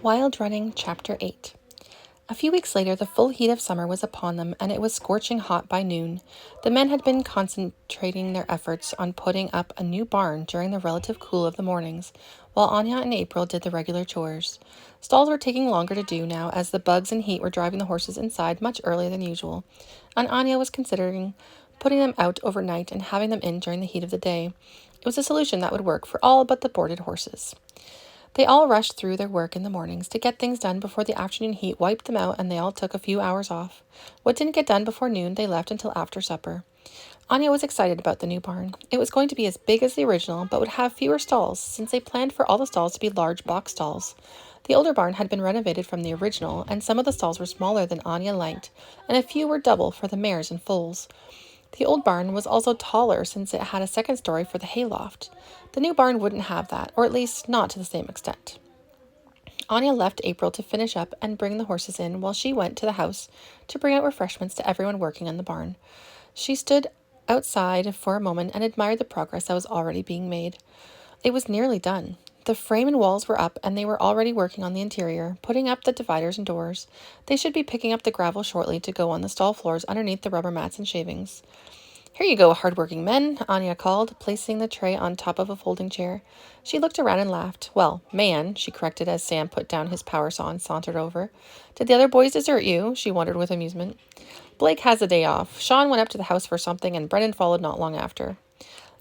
Wild Running, Chapter 8. A few weeks later, the full heat of summer was upon them, and it was scorching hot by noon. The men had been concentrating their efforts on putting up a new barn during the relative cool of the mornings, while Anya and April did the regular chores. Stalls were taking longer to do now, as the bugs and heat were driving the horses inside much earlier than usual, and Anya was considering putting them out overnight and having them in during the heat of the day. It was a solution that would work for all but the boarded horses. They all rushed through their work in the mornings to get things done before the afternoon heat wiped them out, and they all took a few hours off. What didn't get done before noon, they left until after supper. Anya was excited about the new barn. It was going to be as big as the original, but would have fewer stalls, since they planned for all the stalls to be large box stalls. The older barn had been renovated from the original, and some of the stalls were smaller than Anya liked, and a few were double for the mares and foals. The old barn was also taller since it had a second story for the hayloft. The new barn wouldn't have that, or at least not to the same extent. Anya left April to finish up and bring the horses in while she went to the house to bring out refreshments to everyone working on the barn. She stood outside for a moment and admired the progress that was already being made. It was nearly done. The frame and walls were up, and they were already working on the interior, putting up the dividers and doors. They should be picking up the gravel shortly to go on the stall floors underneath the rubber mats and shavings. "Here you go, hard-working men," Anya called, placing the tray on top of a folding chair. She looked around and laughed. "Well, man," she corrected as Sam put down his power saw and sauntered over. "Did the other boys desert you?" she wondered with amusement. "Blake has a day off. Sean went up to the house for something, and Brennan followed not long after."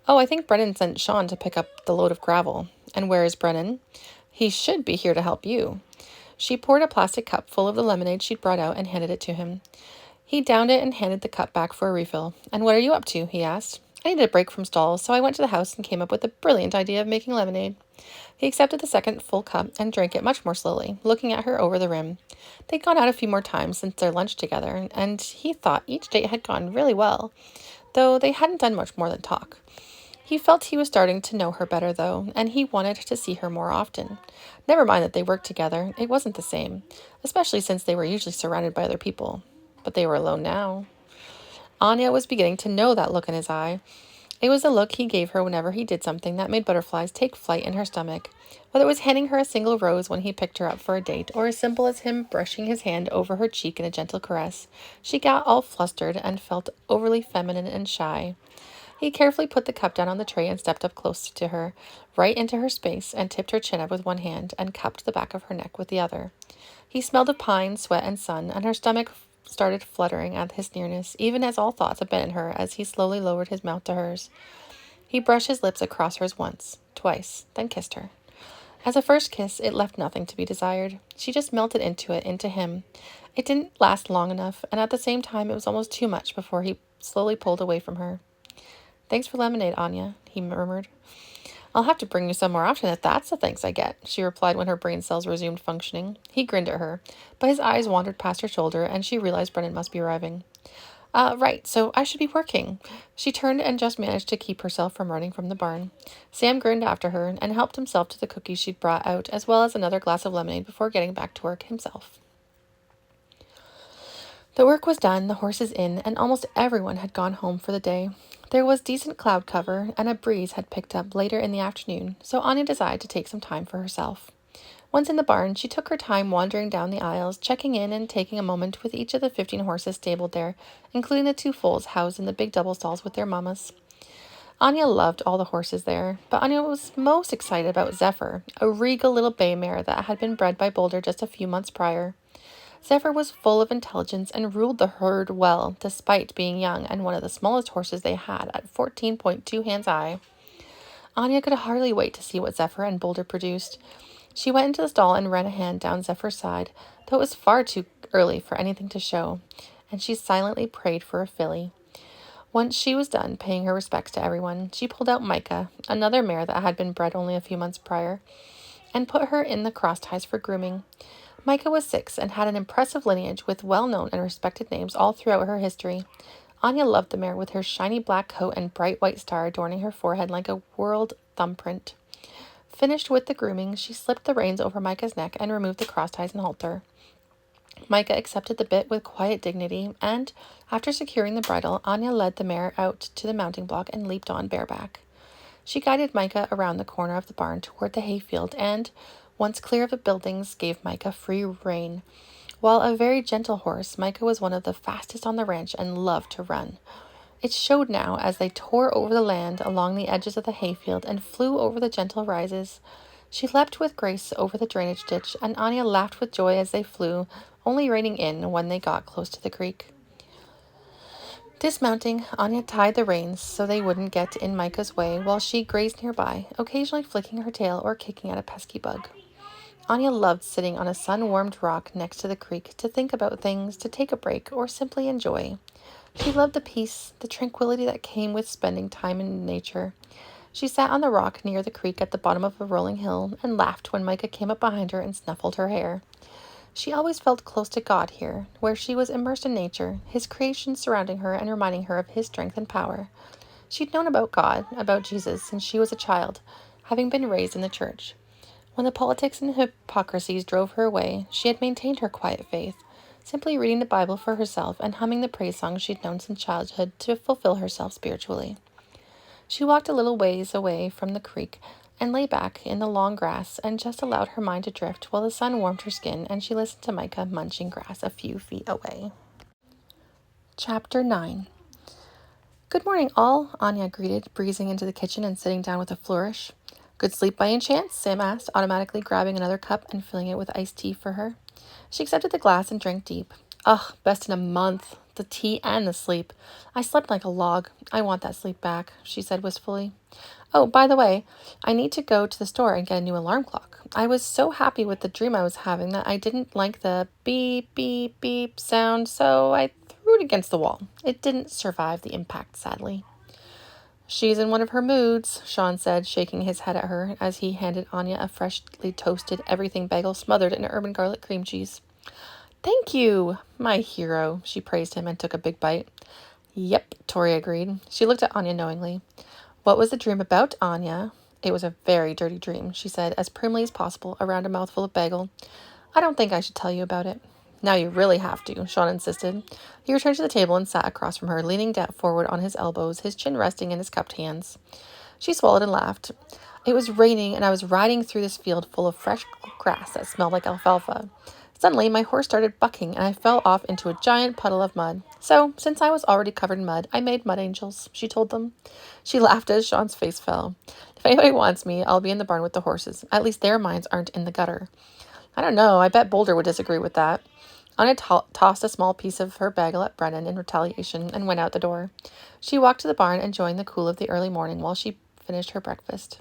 "Oh, I think Brennan sent Sean to pick up the load of gravel." "And where is Brennan?" "He should be here to help you." She poured a plastic cup full of the lemonade she'd brought out and handed it to him. He downed it and handed the cup back for a refill. "And what are you up to?" he asked. "I needed a break from stalls, so I went to the house and came up with the brilliant idea of making lemonade." He accepted the second full cup and drank it much more slowly, looking at her over the rim. They'd gone out a few more times since their lunch together, and he thought each date had gone really well, though they hadn't done much more than talk. He felt he was starting to know her better, though, and he wanted to see her more often. Never mind that they worked together, it wasn't the same, especially since they were usually surrounded by other people. But they were alone now. Anya was beginning to know that look in his eye. It was the look he gave her whenever he did something that made butterflies take flight in her stomach. Whether it was handing her a single rose when he picked her up for a date, or as simple as him brushing his hand over her cheek in a gentle caress, she got all flustered and felt overly feminine and shy. He carefully put the cup down on the tray and stepped up close to her, right into her space, and tipped her chin up with one hand and cupped the back of her neck with the other. He smelled of pine, sweat, and sun, and her stomach started fluttering at his nearness, even as all thoughts abandoned her as he slowly lowered his mouth to hers. He brushed his lips across hers once, twice, then kissed her. As a first kiss, it left nothing to be desired. She just melted into it, into him. It didn't last long enough, and at the same time it was almost too much before he slowly pulled away from her. "Thanks for lemonade, Anya," he murmured. "I'll have to bring you some more often if that's the thanks I get," she replied when her brain cells resumed functioning. He grinned at her, but his eyes wandered past her shoulder, and she realized Brennan must be arriving. Right, so I should be working." She turned and just managed to keep herself from running from the barn. Sam grinned after her and helped himself to the cookies she'd brought out, as well as another glass of lemonade before getting back to work himself. The work was done, the horses in, and almost everyone had gone home for the day. There was decent cloud cover, and a breeze had picked up later in the afternoon, so Anya decided to take some time for herself. Once in the barn, she took her time wandering down the aisles, checking in and taking a moment with each of the 15 horses stabled there, including the 2 foals housed in the big double stalls with their mamas. Anya loved all the horses there, but Anya was most excited about Zephyr, a regal little bay mare that had been bred by Boulder just a few months prior. Zephyr was full of intelligence and ruled the herd well, despite being young and one of the smallest horses they had at 14.2 hands high. Anya could hardly wait to see what Zephyr and Boulder produced. She went into the stall and ran a hand down Zephyr's side, though it was far too early for anything to show, and she silently prayed for a filly. Once she was done paying her respects to everyone, she pulled out Micah, another mare that had been bred only a few months prior, and put her in the cross ties for grooming. Micah was 6 and had an impressive lineage with well-known and respected names all throughout her history. Anya loved the mare with her shiny black coat and bright white star adorning her forehead like a world thumbprint. Finished with the grooming, she slipped the reins over Micah's neck and removed the cross ties and halter. Micah accepted the bit with quiet dignity, and, after securing the bridle, Anya led the mare out to the mounting block and leaped on bareback. She guided Micah around the corner of the barn toward the hayfield, and, once clear of the buildings, gave Micah free rein. While a very gentle horse, Micah was one of the fastest on the ranch and loved to run. It showed now as they tore over the land along the edges of the hayfield and flew over the gentle rises. She leapt with grace over the drainage ditch, and Anya laughed with joy as they flew, only reining in when they got close to the creek. Dismounting, Anya tied the reins so they wouldn't get in Micah's way while she grazed nearby, occasionally flicking her tail or kicking at a pesky bug. Anya loved sitting on a sun-warmed rock next to the creek to think about things, to take a break, or simply enjoy. She loved the peace, the tranquility that came with spending time in nature. She sat on the rock near the creek at the bottom of a rolling hill and laughed when Micah came up behind her and snuffled her hair. She always felt close to God here, where she was immersed in nature, his creation surrounding her and reminding her of his strength and power. She'd known about God, about Jesus, since she was a child, having been raised in the church. When the politics and hypocrisies drove her away, she had maintained her quiet faith, simply reading the Bible for herself and humming the praise songs she'd known since childhood to fulfill herself spiritually. She walked a little ways away from the creek and lay back in the long grass and just allowed her mind to drift while the sun warmed her skin and she listened to Micah munching grass a few feet away. Chapter 9. "Good morning, all," Anya greeted, breezing into the kitchen and sitting down with a flourish. "Good sleep by any chance?" Sam asked, automatically grabbing another cup and filling it with iced tea for her. She accepted the glass and drank deep. "Ugh, best in a month. The tea and the sleep. I slept like a log. I want that sleep back," she said wistfully. "Oh, by the way, I need to go to the store and get a new alarm clock. I was so happy with the dream I was having that I didn't like the beep, beep, beep sound, so I threw it against the wall. It didn't survive the impact, sadly." "She's in one of her moods," Sean said, shaking his head at her as he handed Anya a freshly toasted everything bagel smothered in urban garlic cream cheese. "Thank you, my hero," she praised him and took a big bite. "Yep," Tori agreed. She looked at Anya knowingly. "What was the dream about, Anya?" "It was a very dirty dream," she said, as primly as possible, around a mouthful of bagel. "I don't think I should tell you about it." "Now you really have to," Sean insisted. He returned to the table and sat across from her, leaning forward on his elbows, his chin resting in his cupped hands. She swallowed and laughed. "It was raining, and I was riding through this field full of fresh grass that smelled like alfalfa. Suddenly, my horse started bucking, and I fell off into a giant puddle of mud. So, since I was already covered in mud, I made mud angels," she told them. She laughed as Sean's face fell. "If anybody wants me, I'll be in the barn with the horses. At least their minds aren't in the gutter." "I don't know. I bet Boulder would disagree with that." Anna tossed a small piece of her bagel at Brennan in retaliation and went out the door. She walked to the barn, enjoying the cool of the early morning while she finished her breakfast.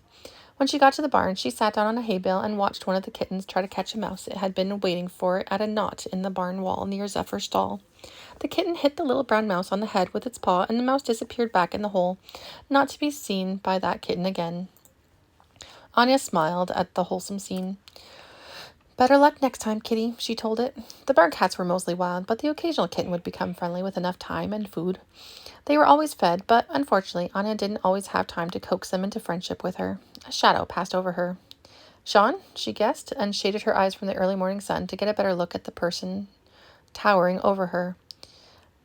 When she got to the barn, she sat down on a hay bale and watched one of the kittens try to catch a mouse it had been waiting for at a knot in the barn wall near Zephyr's stall. The kitten hit the little brown mouse on the head with its paw, and the mouse disappeared back in the hole, not to be seen by that kitten again. Anya smiled at the wholesome scene. "Better luck next time, kitty," she told it. The barn cats were mostly wild, but the occasional kitten would become friendly with enough time and food. They were always fed, but unfortunately, Anya didn't always have time to coax them into friendship with her. A shadow passed over her. "Sean?" she guessed, and shaded her eyes from the early morning sun to get a better look at the person towering over her.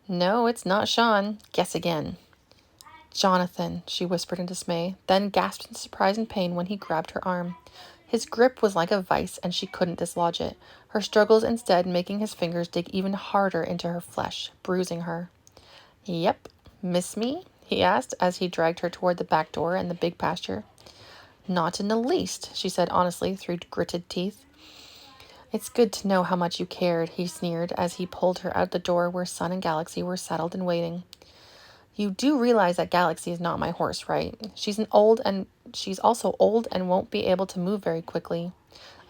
"No, it's not Sean. Guess again." "Jonathan," she whispered in dismay, then gasped in surprise and pain when he grabbed her arm. His grip was like a vice, and she couldn't dislodge it, her struggles instead making his fingers dig even harder into her flesh, bruising her. "Yep. Miss me?" he asked as he dragged her toward the back door and the big pasture. "Not in the least," she said honestly through gritted teeth. "It's good to know how much you cared," he sneered as he pulled her out the door where Sun and Galaxy were saddled and waiting. "You do realize that Galaxy is not my horse, right? She's also old and won't be able to move very quickly."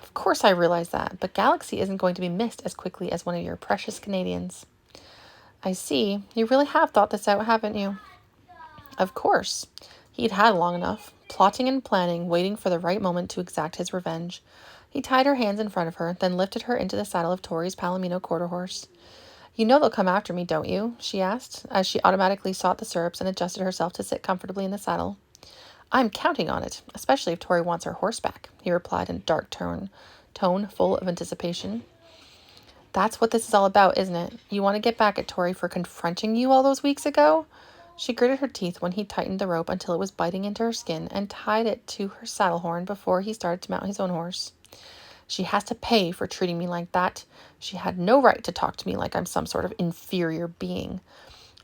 "Of course I realize that, but Galaxy isn't going to be missed as quickly as one of your precious Canadians." "I see. You really have thought this out, haven't you?" Of course. He'd had long enough, plotting and planning, waiting for the right moment to exact his revenge. He tied her hands in front of her, then lifted her into the saddle of Tori's Palomino quarter horse. "You know they'll come after me, don't you?" she asked, as she automatically sought the stirrups and adjusted herself to sit comfortably in the saddle. "I'm counting on it, especially if Tori wants her horse back," he replied in a dark tone full of anticipation. "That's what this is all about, isn't it? You want to get back at Tori for confronting you all those weeks ago?" She gritted her teeth when he tightened the rope until it was biting into her skin and tied it to her saddle horn before he started to mount his own horse. She has to pay for treating me like that. She had no right to talk to me like I'm some sort of inferior being.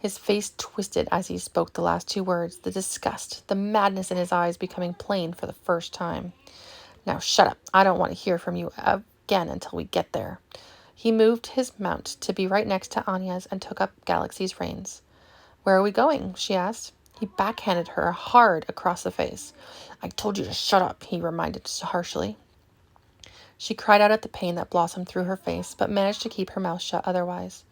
His face twisted as he spoke the last two words, the disgust, the madness in his eyes becoming plain for the first time. Now shut up. I don't want to hear from you again until we get there. He moved his mount to be right next to Anya's and took up Galaxy's reins. Where are we going? She asked. He backhanded her hard across the face. I told you to shut up, he reminded harshly. She cried out at the pain that blossomed through her face, but managed to keep her mouth shut otherwise.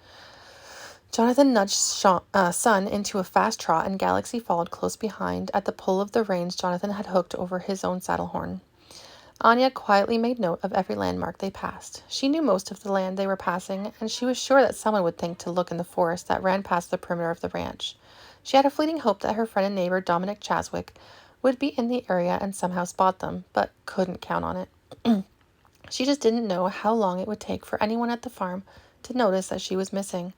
Jonathan nudged Sun into a fast trot, and Galaxy followed close behind at the pull of the reins Jonathan had hooked over his own saddle horn. Anya quietly made note of every landmark they passed. She knew most of the land they were passing, and she was sure that someone would think to look in the forest that ran past the perimeter of the ranch. She had a fleeting hope that her friend and neighbor Dominic Chaswick would be in the area and somehow spot them, but couldn't count on it. She just didn't know how long it would take for anyone at the farm to notice that she was missing.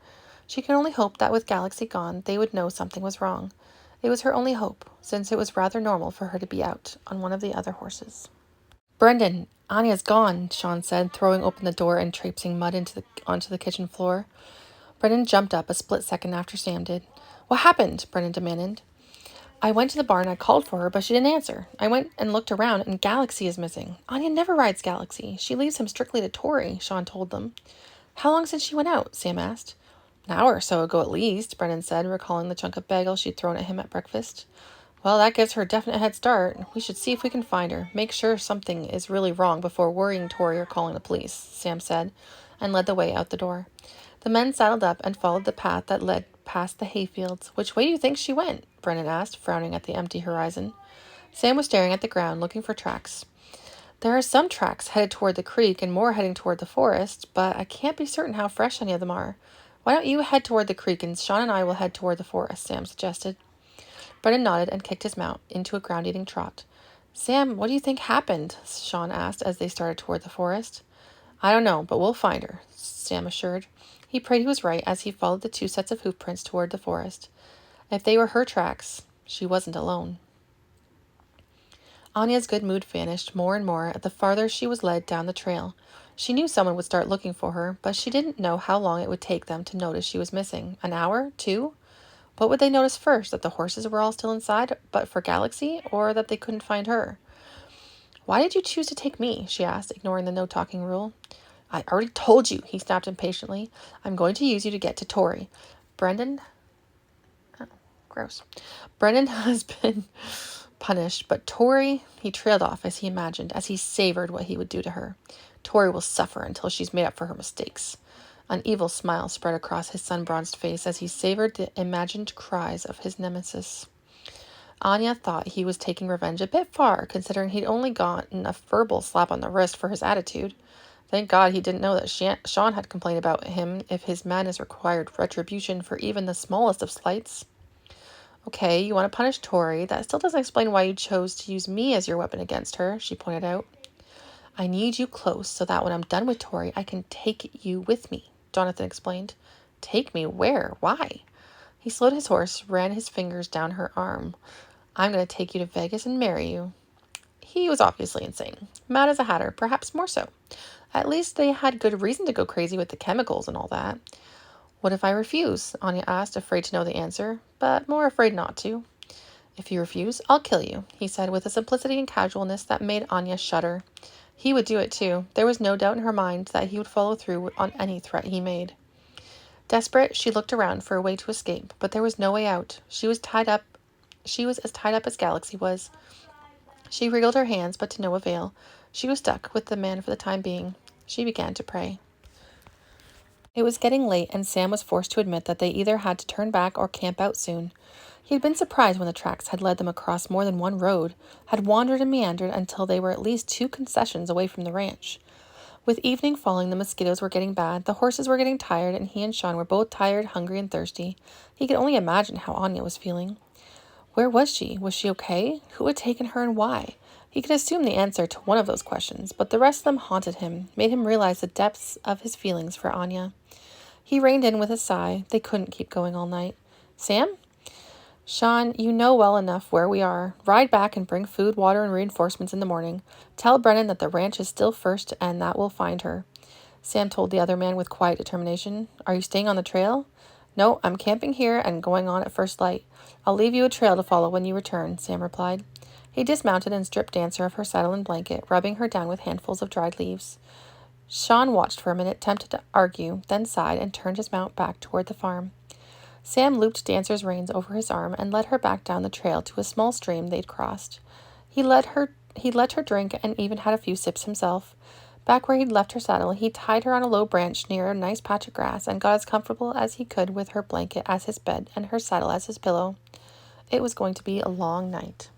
She could only hope that with Galaxy gone, they would know something was wrong. It was her only hope, since it was rather normal for her to be out on one of the other horses. Brendan, Anya's gone, Sean said, throwing open the door and traipsing mud onto the kitchen floor. Brendan jumped up a split second after Sam did. What happened? Brendan demanded. I went to the barn and I called for her, but she didn't answer. I went and looked around, and Galaxy is missing. Anya never rides Galaxy. She leaves him strictly to Tori, Sean told them. How long since she went out? Sam asked. An hour or so ago at least, Brendan said, recalling the chunk of bagel she'd thrown at him at breakfast. Well, that gives her a definite head start. We should see if we can find her. Make sure something is really wrong before worrying Tori or calling the police, Sam said, and led the way out the door. The men saddled up and followed the path that led past the hayfields. Which way do you think she went? Brendan asked, frowning at the empty horizon. Sam was staring at the ground, looking for tracks. There are some tracks headed toward the creek and more heading toward the forest, but I can't be certain how fresh any of them are. Why don't you head toward the creek and Sean and I will head toward the forest, Sam suggested. Brendan nodded and kicked his mount into a ground-eating trot. Sam, what do you think happened? Sean asked as they started toward the forest. I don't know, but we'll find her, Sam assured. He prayed he was right as he followed the two sets of hoof prints toward the forest. If they were her tracks, she wasn't alone. Anya's good mood vanished more and more the farther she was led down the trail. She knew someone would start looking for her, but she didn't know how long it would take them to notice she was missing. An hour? 2? What would they notice first? That the horses were all still inside, but for Galaxy, or that they couldn't find her? Why did you choose to take me? She asked, ignoring the no-talking rule. I already told you, he snapped impatiently. I'm going to use you to get to Tori. Brendan has been punished, but Tori, he trailed off as he imagined, as he savored what he would do to her. Tori will suffer until she's made up for her mistakes. An evil smile spread across his sun-bronzed face as he savored the imagined cries of his nemesis. Anya thought he was taking revenge a bit far, considering he'd only gotten a verbal slap on the wrist for his attitude. Thank God he didn't know that Sean had complained about him if his madness required retribution for even the smallest of slights. Okay, you want to punish Tori. That still doesn't explain why you chose to use me as your weapon against her, she pointed out. I need you close so that when I'm done with Tori, I can take you with me, Jonathan explained. Take me where? Why? He slowed his horse, ran his fingers down her arm. I'm going to take you to Vegas and marry you. He was obviously insane. Mad as a hatter, perhaps more so. At least they had good reason to go crazy with the chemicals and all that. What if I refuse? Anya asked, afraid to know the answer, but more afraid not to. If you refuse, I'll kill you, he said with a simplicity and casualness that made Anya shudder. He would do it too. There was no doubt in her mind that he would follow through on any threat he made. Desperate, she looked around for a way to escape, but there was no way out. She was as tied up as Galaxy was. She wriggled her hands, but to no avail. She was stuck with the man for the time being. She began to pray. It was getting late, and Sam was forced to admit that they either had to turn back or camp out soon. He had been surprised when the tracks had led them across more than one road, had wandered and meandered until they were at least 2 concessions away from the ranch. With evening falling, the mosquitoes were getting bad, the horses were getting tired, and he and Sean were both tired, hungry, and thirsty. He could only imagine how Anya was feeling. Where was she? Was she okay? Who had taken her and why? He could assume the answer to one of those questions, but the rest of them haunted him, made him realize the depths of his feelings for Anya. He reined in with a sigh. They couldn't keep going all night. Sam? Sean, you know well enough where we are. Ride back and bring food, water, and reinforcements in the morning. Tell Brennan that the ranch is still first and that we'll find her. Sam told the other man with quiet determination. Are you staying on the trail? No, I'm camping here and going on at first light. I'll leave you a trail to follow when you return, Sam replied. He dismounted and stripped Dancer of her saddle and blanket, rubbing her down with handfuls of dried leaves. Sean watched for a minute, tempted to argue, then sighed and turned his mount back toward the farm. Sam looped Dancer's reins over his arm and led her back down the trail to a small stream they'd crossed. He let her drink and even had a few sips himself. Back where he'd left her saddle, he tied her on a low branch near a nice patch of grass and got as comfortable as he could with her blanket as his bed and her saddle as his pillow. It was going to be a long night.